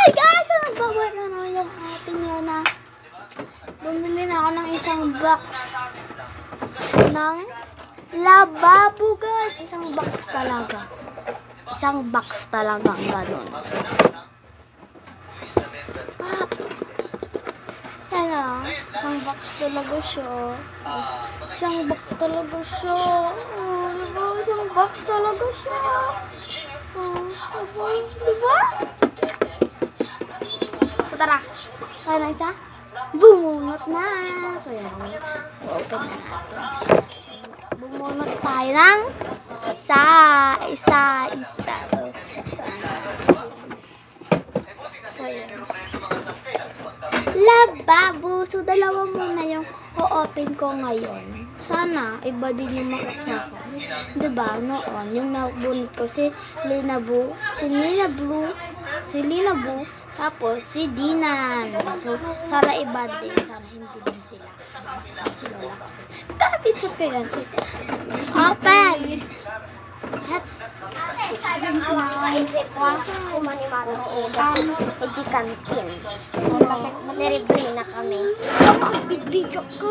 Ay guys, nagbabot na naman yung atin yun na bumili na ako ng isang box ng lababo guys. Isang box talaga. Isang box talaga ganun. Yan o. Isang box talaga siya. Isang box talaga siya. Isang box talaga siya. Diba? So tara. Kaya na isa. Bumunot na. So yan. Open na natin. Bumunot tayo ng isa. So yan. Lababo. So dalawa muna yung o-open ko ngayon. Sana iba din yung makukuha ko. Diba? Noon, yung nabunot ko si Lina Boo, tapos si Dinan. So, sana iba din. Sana hindi din sila. So, sila lang. Kapit sa kaya. Open! Let's Chicken tin. Mag-replay na kami. mag-video ko.